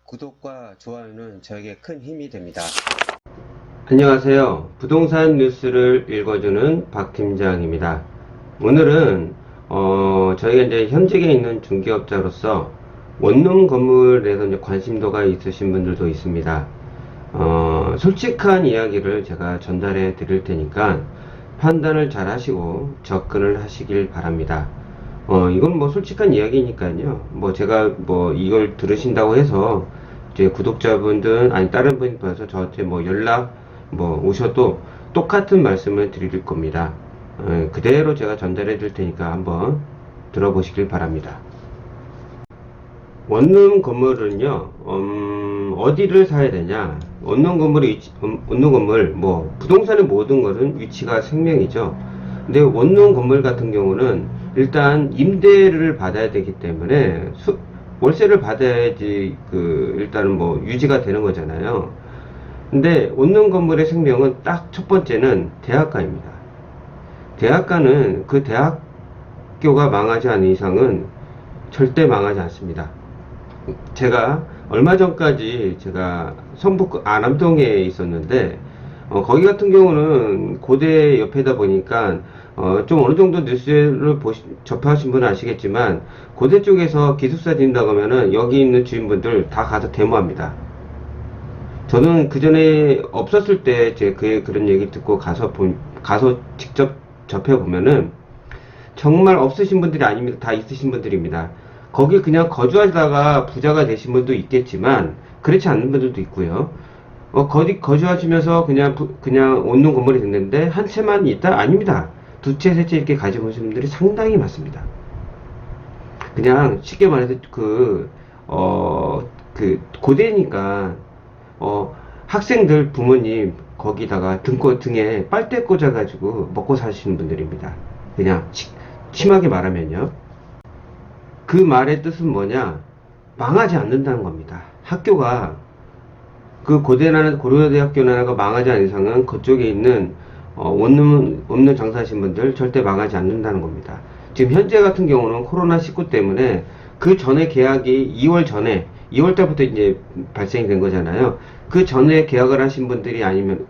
구독과 좋아요는 저에게 큰 힘이 됩니다. 안녕하세요. 부동산 뉴스를 읽어주는 박 팀장입니다. 오늘은 저희가 이제 현직에 있는 중개업자로서 원룸 건물에서 이제 관심도가 있으신 분들도 있습니다. 솔직한 이야기를 제가 전달해 드릴 테니까 판단을 잘 하시고 접근을 하시길 바랍니다. 이건 뭐 솔직한 이야기니까요. 뭐 제가 뭐 이걸 들으신다고 해서 이제 구독자분들 아니 다른 분이 봐서 저한테 뭐 연락 뭐 오셔도 똑같은 말씀을 드릴 겁니다. 그대로 제가 전달해 드릴 테니까 한번 들어보시길 바랍니다. 원룸 건물은요, 어디를 사야 되냐? 원룸 건물, 뭐, 부동산의 모든 것은 위치가 생명이죠. 근데 원룸 건물 같은 경우는 일단 임대를 받아야 되기 때문에 월세를 받아야지 일단은 뭐 유지가 되는 거잖아요. 근데 원룸 건물의 생명은 딱 첫 번째는 대학가입니다. 대학가는 그 대학교가 망하지 않은 이상은 절대 망하지 않습니다. 제가 얼마 전까지 제가 성북 안암동에 있었는데 거기 같은 경우는 고대 옆에다 보니까 좀 어느 정도 뉴스를 접하신 분은 아시겠지만 고대 쪽에서 기숙사 짓는다고 하면은 여기 있는 주인분들 다 가서 데모합니다. 저는 그 전에 없었을 때 제 그런 얘기 듣고 가서 직접 접해 보면은 정말 없으신 분들이 아닙니다. 다 있으신 분들입니다. 거기 그냥 거주하다가 부자가 되신 분도 있겠지만 그렇지 않은 분들도 있고요. 거기 거주하시면서 그냥 원룸 건물이 됐는데 한 채만 있다? 아닙니다. 두 채, 세 채 이렇게 가지고 오신 분들이 상당히 많습니다. 그냥 쉽게 말해서 고대니까 학생들 부모님 거기다가 등에 빨대 꽂아가지고 먹고 사시는 분들입니다. 그냥 심하게 말하면요. 그 말의 뜻은 뭐냐? 망하지 않는다는 겁니다. 학교가 그 고려대학교나 망하지 않은 이상은 그쪽에 있는 원룸 없는 장사하신 분들 절대 망하지 않는다는 겁니다. 지금 현재 같은 경우는 코로나19 때문에 그 전에 계약이 2월 달부터 이제 발생이 된 거잖아요. 그 전에 계약을 하신 분들이 아니면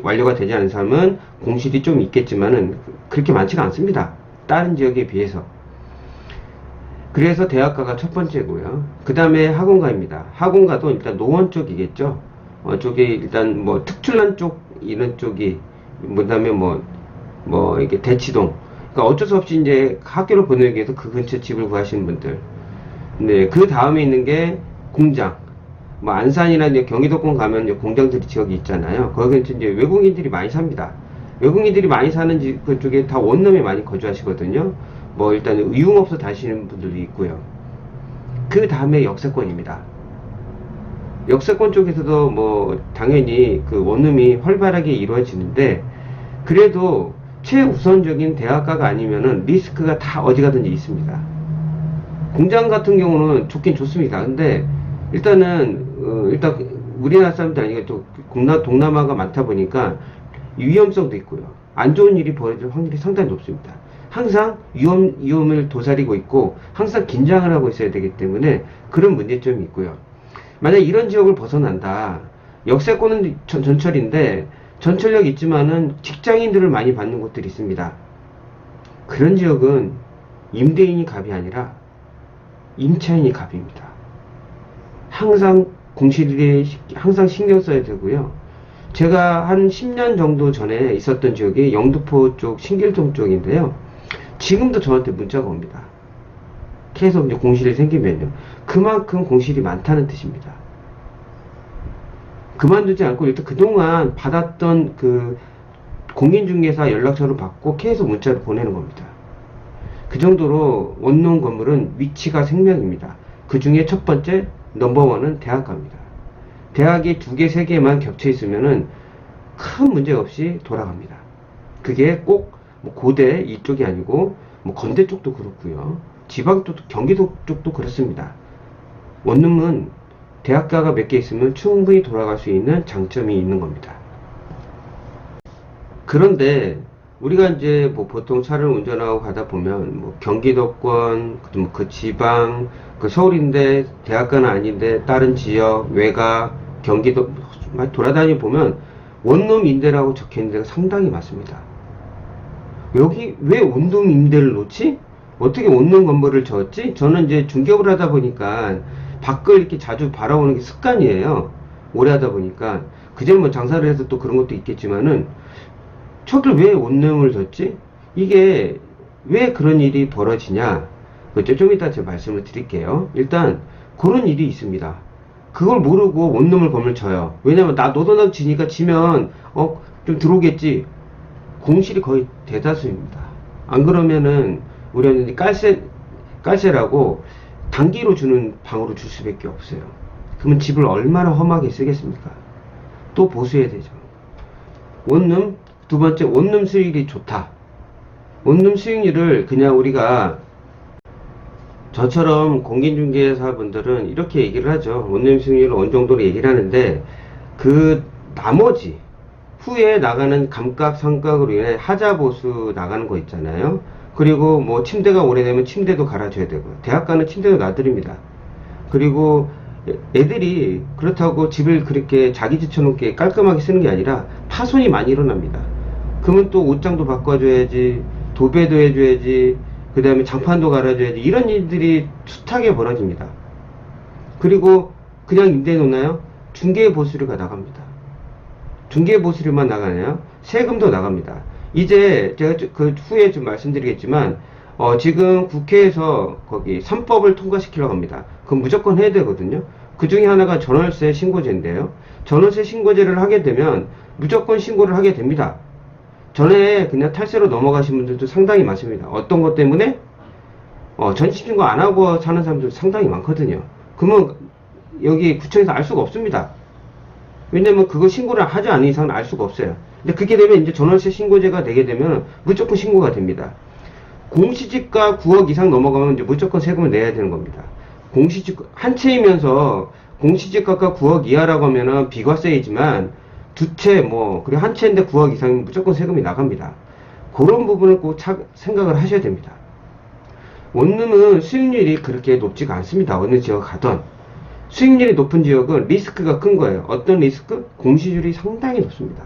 완료가 되지 않은 사람은 공실이 좀 있겠지만은 그렇게 많지가 않습니다. 다른 지역에 비해서. 그래서 대학가가 첫 번째고요. 그 다음에 학원가입니다. 학원가도 일단 노원 쪽이겠죠. 쪽에 일단 뭐 특출난 쪽 이런 쪽이 그다음에 이게 대치동. 그러니까 어쩔 수 없이 이제 학교를 보내기 위해서 그 근처 집을 구하시는 분들. 네, 그 다음에 있는 게 공장. 뭐 안산이나 이제 경기도권 가면 이제 공장들이 지역이 있잖아요. 거기는 이제 외국인들이 많이 삽니다. 외국인들이 많이 사는 그쪽에 다 원룸에 많이 거주하시거든요. 뭐 일단 유흥업소 다니시는 분들도 있고요. 그 다음에 역세권입니다. 역세권 쪽에서도 뭐 당연히 그 원룸이 활발하게 이루어지는데 그래도 최우선적인 대학가가 아니면은 리스크가 다 어디 가든지 있습니다. 공장 같은 경우는 좋긴 좋습니다. 근데 일단 우리나라 사람들 아니고 또 동남아가 많다 보니까 위험성도 있고요. 안 좋은 일이 벌어질 확률이 상당히 높습니다. 항상 위험을 도사리고 있고 항상 긴장을 하고 있어야 되기 때문에 그런 문제점이 있고요. 만약 이런 지역을 벗어난다. 역세권은 전철인데 전철역 있지만은 직장인들을 많이 받는 곳들이 있습니다. 그런 지역은 임대인이 갑이 아니라 임차인이 갑입니다. 항상 공실에 항상 신경 써야 되고요. 제가 한 10년 정도 전에 있었던 지역이 영등포 쪽 신길동 쪽인데요. 지금도 저한테 문자가 옵니다. 계속 이제 공실이 생기면요. 그만큼 공실이 많다는 뜻입니다. 그만두지 않고 일단 그동안 받았던 그 공인중개사 연락처를 받고 계속 문자를 보내는 겁니다. 그 정도로 원룸 건물은 위치가 생명입니다. 그 중에 첫 번째 넘버원은 대학가입니다. 대학이 2개, 3개만 겹쳐 있으면은 큰 문제 없이 돌아갑니다. 그게 꼭 뭐 고대 이쪽이 아니고 뭐 건대 쪽도 그렇고요. 지방 쪽도 경기도 쪽도 그렇습니다. 원룸은 대학가가 몇 개 있으면 충분히 돌아갈 수 있는 장점이 있는 겁니다. 그런데 우리가 이제 뭐 보통 차를 운전하고 가다 보면 뭐 경기도권, 그 지방, 그 서울인데 대학가는 아닌데 다른 지역, 외가, 경기도 막 돌아다니 보면 원룸 임대라고 적혀 있는 데가 상당히 많습니다. 여기 왜 원룸 임대를 놓지? 어떻게 원룸 건물을 졌지? 저는 이제 중개업을 하다 보니까 밖을 이렇게 자주 바라보는 게 습관이에요. 오래 하다 보니까. 그전에 뭐 장사를 해서 또 그런 것도 있겠지만은 저길 왜 원룸을 졌지? 이게 왜 그런 일이 벌어지냐? 그죠? 좀 이따 제가 말씀을 드릴게요. 일단 그런 일이 있습니다. 그걸 모르고 원룸을 건물 쳐요. 왜냐면 나 노도나 지니까 지면 좀 들어오겠지. 공실이 거의 대다수입니다. 안 그러면은 우리는 깔세라고 단기로 주는 방으로 줄 수밖에 없어요. 그러면 집을 얼마나 험하게 쓰겠습니까? 또 보수해야 되죠. 원룸, 두 번째, 원룸 수익이 좋다. 원룸 수익률을 그냥 우리가 저처럼 공인중개사분들은 이렇게 얘기를 하죠. 원룸 수익률을 어느 정도로 얘기를 하는데 그 나머지 후에 나가는 감가 상각으로 인해 하자보수 나가는 거 있잖아요. 그리고 뭐 침대가 오래되면 침대도 갈아줘야 되고 대학가는 침대도 놔드립니다. 그리고 애들이 그렇다고 집을 그렇게 자기 집처럼 깔끔하게 쓰는 게 아니라 파손이 많이 일어납니다. 그러면 또 옷장도 바꿔줘야지, 도배도 해줘야지, 그 다음에 장판도 갈아줘야지, 이런 일들이 숱하게 벌어집니다. 그리고 그냥 임대해 놓나요? 중개보수료가 나갑니다. 중개보수료만 나가나요? 세금도 나갑니다. 이제 제가 그 후에 좀 말씀드리겠지만 지금 국회에서 거기 3법을 통과시키려고 합니다. 그럼 무조건 해야 되거든요. 그 중에 하나가 전월세 신고제인데요. 전월세 신고제를 하게 되면 무조건 신고를 하게 됩니다. 전에 그냥 탈세로 넘어가신 분들도 상당히 많습니다. 어떤 것 때문에? 전입신고 안 하고 사는 사람들 상당히 많거든요. 그러면 여기 구청에서 알 수가 없습니다. 왜냐면 그거 신고를 하지 않은 이상은 알 수가 없어요. 근데 그게 되면 이제 전월세 신고제가 되게 되면 무조건 신고가 됩니다. 공시지가 9억 이상 넘어가면 이제 무조건 세금을 내야 되는 겁니다. 한 채이면서 공시지가가 9억 이하라고 하면은 비과세이지만 두 채 그리고 한 채인데 9억 이상이면 무조건 세금이 나갑니다. 그런 부분을 꼭 생각을 하셔야 됩니다. 원룸은 수익률이 그렇게 높지가 않습니다. 어느 지역 가던. 수익률이 높은 지역은 리스크가 큰 거예요. 어떤 리스크? 공시율이 상당히 높습니다.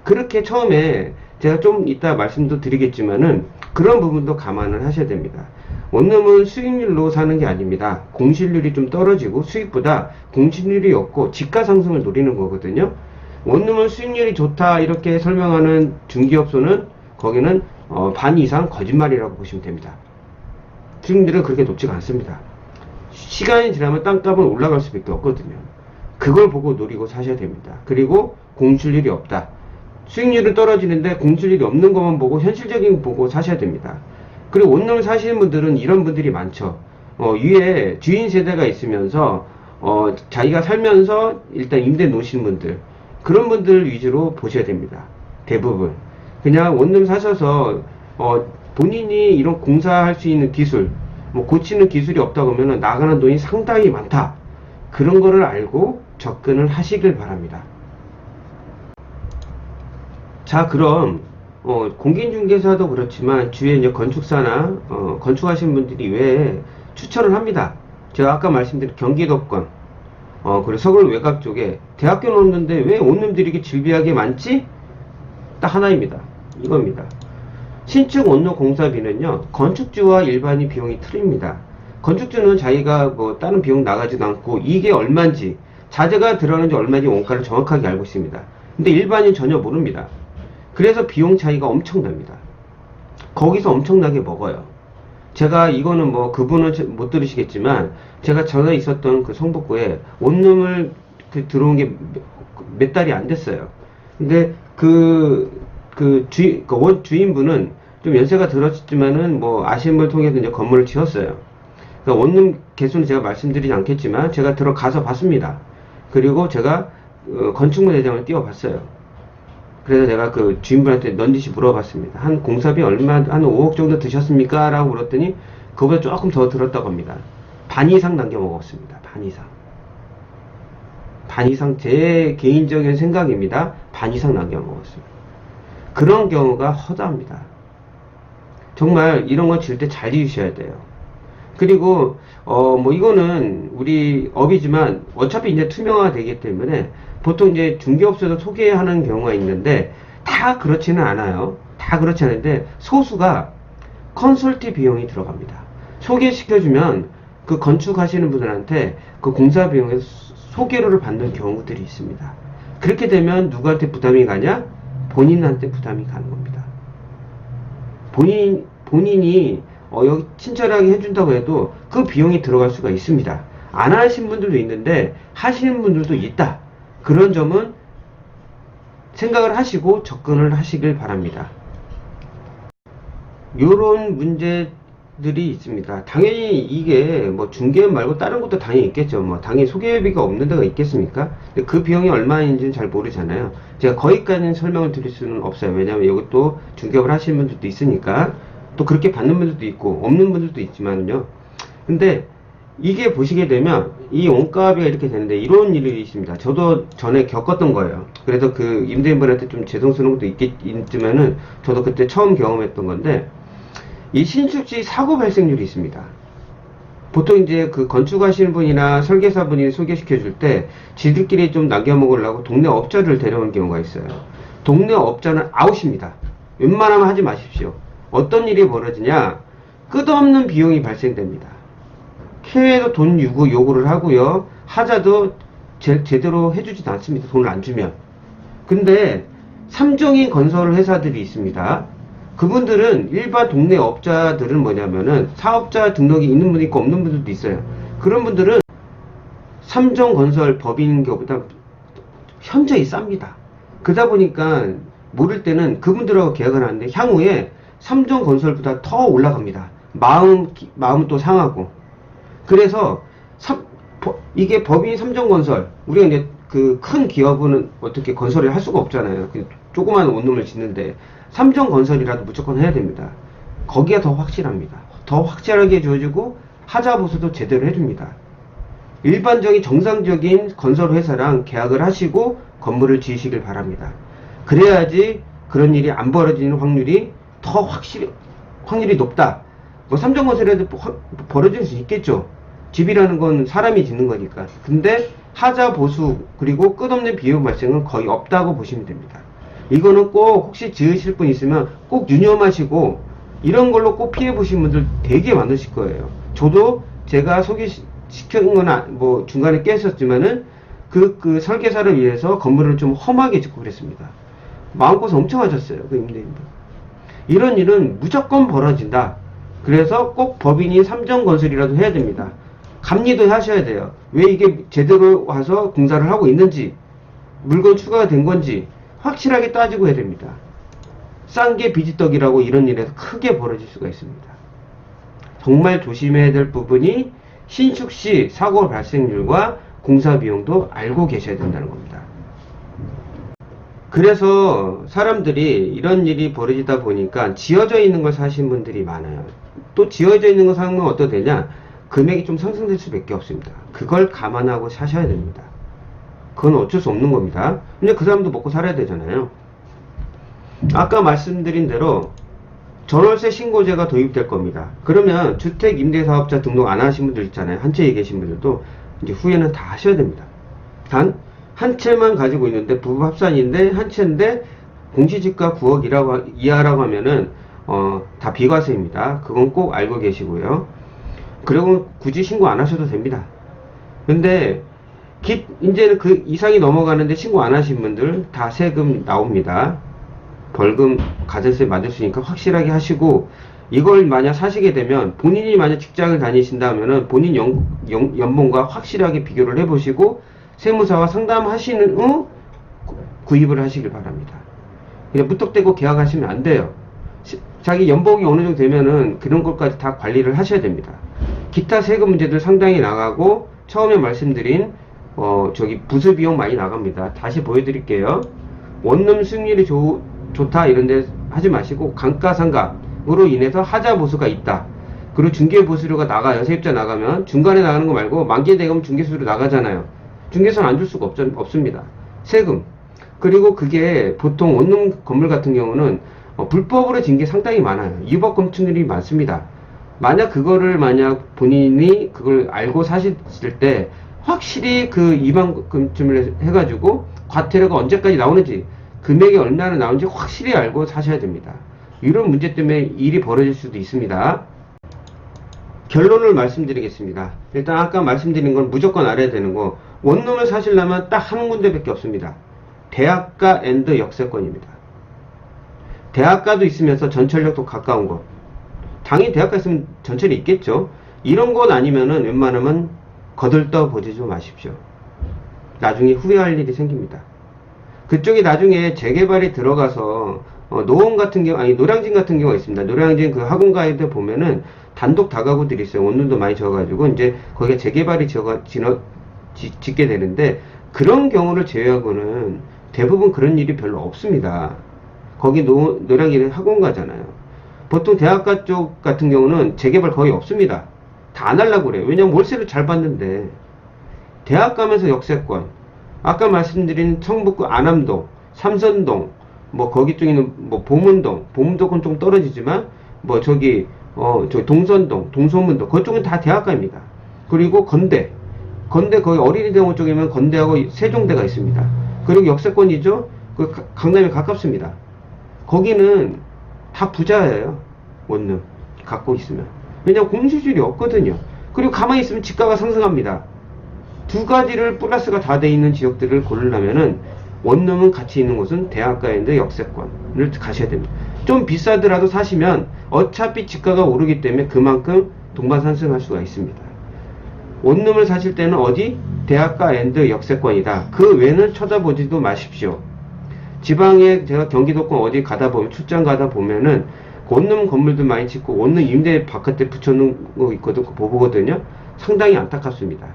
그렇게 처음에 제가 좀 이따 말씀도 드리겠지만은 그런 부분도 감안을 하셔야 됩니다. 원룸은 수익률로 사는 게 아닙니다. 공실률이 좀 떨어지고 수익보다 공실률이 없고 지가 상승을 노리는 거거든요. 원룸은 수익률이 좋다 이렇게 설명하는 중개업소는 거기는 반 이상 거짓말이라고 보시면 됩니다. 수익률은 그렇게 높지가 않습니다. 시간이 지나면 땅값은 올라갈 수밖에 없거든요. 그걸 보고 노리고 사셔야 됩니다. 그리고 공실률이 없다. 수익률은 떨어지는데 공실률이 없는 것만 보고 현실적인 거 보고 사셔야 됩니다. 그리고 원룸을 사시는 분들은 이런 분들이 많죠. 위에 주인 세대가 있으면서 자기가 살면서 일단 임대 놓으시는 분들, 그런 분들 위주로 보셔야 됩니다. 대부분 그냥 원룸 사셔서 본인이 이런 공사할 수 있는 기술, 고치는 기술이 없다 그러면 나가는 돈이 상당히 많다. 그런 거를 알고 접근을 하시길 바랍니다. 자, 그럼 공인중개사도 그렇지만 주위에 이제 건축사나 건축하시는 분들이 왜 추천을 합니다. 제가 아까 말씀드린 경기도권, 그리고 서울 외곽 쪽에 대학교는 없는데 왜 원룸들이 이렇게 질비하게 많지? 딱 하나입니다. 이겁니다. 신축 원룸 공사비는요, 건축주와 일반인 비용이 틀립니다. 건축주는 자기가 다른 비용 나가지도 않고 이게 얼마인지, 자재가 들어가는지 얼마인지 원가를 정확하게 알고 있습니다. 근데 일반인 전혀 모릅니다. 그래서 비용 차이가 엄청납니다. 거기서 엄청나게 먹어요. 제가 이거는 그분은 못 들으시겠지만 제가 전에 있었던 그 성북구에 원룸을 들어온 게 몇 달이 안 됐어요. 근데 주인분은 좀 연세가 들었지만은 아시는 분을 통해서 이제 건물을 지었어요. 그러니까 원룸 개수는 제가 말씀드리지 않겠지만 제가 들어가서 봤습니다. 그리고 제가 건축물 대장을 띄워봤어요. 그래서 제가 그 주인분한테 넌지시 물어봤습니다. 한 공사비 얼마, 한 5억 정도 드셨습니까? 라고 물었더니 그거보다 조금 더 들었다고 합니다. 반 이상 남겨 먹었습니다. 반 이상. 반 이상, 제 개인적인 생각입니다. 반 이상 남겨 먹었어요. 그런 경우가 허다합니다. 정말 이런 건 질 때 잘 지으셔야 돼요. 그리고 뭐 이거는 우리 업이지만 어차피 이제 투명화가 되기 때문에 보통 이제 중개업소에서 소개하는 경우가 있는데 다 그렇지는 않아요. 다 그렇지 않은데 소수가 컨설팅 비용이 들어갑니다. 소개시켜주면 그 건축하시는 분들한테 그 공사 비용에서 소개료를 받는 경우들이 있습니다. 그렇게 되면 누구한테 부담이 가냐? 본인한테 부담이 가는 겁니다. 본인이 여기 친절하게 해준다고 해도 그 비용이 들어갈 수가 있습니다. 안 하신 분들도 있는데 하시는 분들도 있다. 그런 점은 생각을 하시고 접근을 하시길 바랍니다. 요런 문제들이 있습니다. 당연히 이게 뭐 중개 말고 다른 것도 당연히 있겠죠. 뭐 당연히 소개비가 없는 데가 있겠습니까? 근데 그 비용이 얼마인지는 잘 모르잖아요. 제가 거기까지는 설명을 드릴 수는 없어요. 왜냐면 이것도 중개업을 하시는 분들도 있으니까 또 그렇게 받는 분들도 있고 없는 분들도 있지만요. 근데 이게 보시게 되면 이 원가비가 이렇게 되는데 이런 일이 있습니다. 저도 전에 겪었던 거예요. 그래서 그 임대인분한테 좀 죄송스러운 것도 있지만은 저도 그때 처음 경험했던 건데 이 신축지 사고 발생률이 있습니다. 보통 이제 그 건축하시는 분이나 설계사분이 소개시켜 줄 때 지들끼리 좀 남겨먹으려고 동네 업자를 데려오는 경우가 있어요. 동네 업자는 아웃입니다. 웬만하면 하지 마십시오. 어떤 일이 벌어지냐? 끝없는 비용이 발생됩니다. 캐에도 돈 요구를 하고요. 하자도 제대로 해주지도 않습니다. 돈을 안 주면. 근데 삼종인 건설 회사들이 있습니다. 그분들은 일반 동네 업자들은 뭐냐면은 사업자 등록이 있는 분이 있고 없는 분들도 있어요. 그런 분들은 삼종 건설 법인인 것보다 현저히 쌉니다. 그러다 보니까 모를 때는 그분들하고 계약을 하는데 향후에 삼종 건설보다 더 올라갑니다. 마음 또 상하고. 그래서 이게 법인 삼종 건설, 우리가 이제 그 큰 기업은 어떻게 건설을 할 수가 없잖아요. 그 조그만 원룸을 짓는데 삼종 건설이라도 무조건 해야 됩니다. 거기가 더 확실합니다. 더 확실하게 해줘주고 하자 보수도 제대로 해줍니다. 일반적인 정상적인 건설 회사랑 계약을 하시고 건물을 지으시길 바랍니다. 그래야지 그런 일이 안 벌어지는 확률이 더 확률이 높다. 뭐 삼성건설에도 벌어질 수 있겠죠. 집이라는 건 사람이 짓는 거니까. 근데 하자 보수 그리고 끝없는 비용 발생은 거의 없다고 보시면 됩니다. 이거는 꼭 혹시 지으실 분 있으면 꼭 유념하시고 이런 걸로 꼭 피해 보신 분들 되게 많으실 거예요. 저도 제가 소개시킨 건 뭐 중간에 깼었지만은 그 설계사를 위해서 건물을 좀 험하게 짓고 그랬습니다. 마음고생 엄청 하셨어요. 그 임대인분. 이런 일은 무조건 벌어진다. 그래서 꼭 법인이 삼정건설이라도 해야 됩니다. 감리도 하셔야 돼요. 왜 이게 제대로 와서 공사를 하고 있는지, 물건 추가가 된 건지 확실하게 따지고 해야 됩니다. 싼 게 비지떡이라고 이런 일에서 크게 벌어질 수가 있습니다. 정말 조심해야 될 부분이 신축시 사고 발생률과 공사 비용도 알고 계셔야 된다는 겁니다. 그래서 사람들이 이런 일이 벌어지다 보니까 지어져 있는 걸 사신 분들이 많아요. 또 지어져 있는 거 사면 어떻게 되냐? 금액이 좀 상승될 수밖에 없습니다. 그걸 감안하고 사셔야 됩니다. 그건 어쩔 수 없는 겁니다. 근데 그 사람도 먹고 살아야 되잖아요. 아까 말씀드린 대로 전월세 신고제가 도입될 겁니다. 그러면 주택임대사업자 등록 안 하신 분들 있잖아요. 한 채에 계신 분들도 이제 후에는 다 하셔야 됩니다. 단 한 채만 가지고 있는데 부부 합산인데 한 채인데 공시지가 9억 이하라고 하면은 다 비과세입니다. 그건 꼭 알고 계시고요. 그리고 굳이 신고 안 하셔도 됩니다. 근데 이제는 그 이상이 넘어가는데 신고 안 하신 분들 다 세금 나옵니다. 벌금 가전세 맞을 수 있으니까 확실하게 하시고, 이걸 만약 사시게 되면 본인이 만약 직장을 다니신다면은 본인 연봉과 확실하게 비교를 해보시고 세무사와 상담하시는 후 구입을 하시길 바랍니다. 그냥 무턱대고 계약하시면 안 돼요. 자기 연봉이 어느 정도 되면은 그런 것까지 다 관리를 하셔야 됩니다. 기타 세금 문제들 상당히 나가고, 처음에 말씀드린 부수 비용 많이 나갑니다. 다시 보여드릴게요. 원룸 수익률이 좋다 이런데 하지 마시고, 감가상각으로 인해서 하자 보수가 있다. 그리고 중개보수료가 나가요. 세입자 나가면 중간에 나가는 거 말고 만기에 대금 중개수수료 나가잖아요. 중개선 안 줄 수가 없습니다. 세금 그리고 그게 보통 원룸 건물 같은 경우는 불법으로 진 게 상당히 많아요. 위법 건축률이 많습니다. 만약 본인이 그걸 알고 사실 때 확실히 그 위반금을 해가지고 과태료가 언제까지 나오는지 금액이 얼마나 나오는지 확실히 알고 사셔야 됩니다. 이런 문제 때문에 일이 벌어질 수도 있습니다. 결론을 말씀드리겠습니다. 일단 아까 말씀드린 건 무조건 알아야 되는 거, 원룸을 사시려면 딱 한 군데밖에 없습니다. 대학가 앤드 역세권입니다. 대학가도 있으면서 전철역도 가까운 곳. 당연히 대학가 있으면 전철이 있겠죠. 이런 곳 아니면은 웬만하면 거들떠 보지 좀 마십시오. 나중에 후회할 일이 생깁니다. 그쪽이 나중에 재개발이 들어가서 노원 같은 경우, 아니 노량진 같은 경우가 있습니다. 노량진 그 학원가이드 보면은 단독 다가구들이 있어요. 원룸도 많이 지어가지고 이제 거기가 재개발이 짓게 되는데, 그런 경우를 제외하고는 대부분 그런 일이 별로 없습니다. 거기 노량진은 학원가잖아요. 보통 대학가 쪽 같은 경우는 재개발 거의 없습니다. 다 안 하려고 그래요. 왜냐면 월세를 잘 받는데. 대학가면서 역세권, 아까 말씀드린 성북구 안암동, 삼선동, 뭐 거기 쪽에는 뭐 보문동은 좀 떨어지지만 뭐 저기 동선동, 동소문동, 그쪽은 다 대학가입니다. 그리고 건대 거기 어린이대공원 쪽이면 건대하고 세종대가 있습니다. 그리고 역세권이죠. 그 강남에 가깝습니다. 거기는 다 부자예요. 원룸 갖고 있으면. 왜냐면 공시지율이 없거든요. 그리고 가만히 있으면 집가가 상승합니다. 두 가지를 플러스가 다 돼 있는 지역들을 고르려면은 원룸은 같이 있는 곳은 대학가인데 역세권을 가셔야 됩니다. 좀 비싸더라도 사시면 어차피 집가가 오르기 때문에 그만큼 동반상승할 수가 있습니다. 원룸을 사실 때는 어디? 대학가 앤드 역세권이다. 그 외는 쳐다보지도 마십시오. 지방에 제가 경기도권 어디 가다 보면, 출장 가다 보면은 원룸 건물도 많이 짓고 원룸 임대 바깥에 붙여놓은 거 있거든, 보거든요. 상당히 안타깝습니다.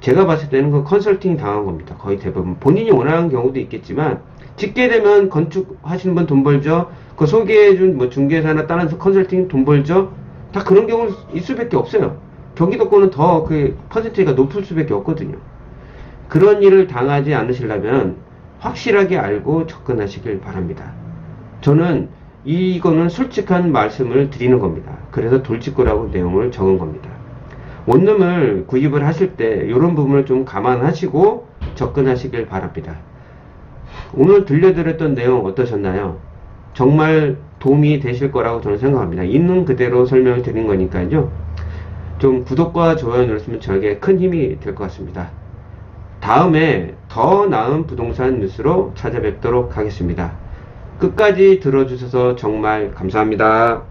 제가 봤을 때는 그 컨설팅 당한 겁니다. 거의 대부분. 본인이 원하는 경우도 있겠지만, 짓게 되면 건축하시는 분 돈 벌죠. 그 소개해준 뭐 중개사나 다른 컨설팅 돈 벌죠. 다 그런 경우 있을 수밖에 없어요. 경기도권은 더 그 퍼센트가 높을 수밖에 없거든요. 그런 일을 당하지 않으시려면 확실하게 알고 접근하시길 바랍니다. 저는 이거는 솔직한 말씀을 드리는 겁니다. 그래서 돌직구라고 내용을 적은 겁니다. 원룸을 구입을 하실 때 이런 부분을 좀 감안하시고 접근하시길 바랍니다. 오늘 들려드렸던 내용 어떠셨나요? 정말 도움이 되실 거라고 저는 생각합니다. 있는 그대로 설명을 드린 거니까요. 좀 구독과 좋아요 눌러주시면 저에게 큰 힘이 될 것 같습니다. 다음에 더 나은 부동산 뉴스로 찾아뵙도록 하겠습니다. 끝까지 들어주셔서 정말 감사합니다.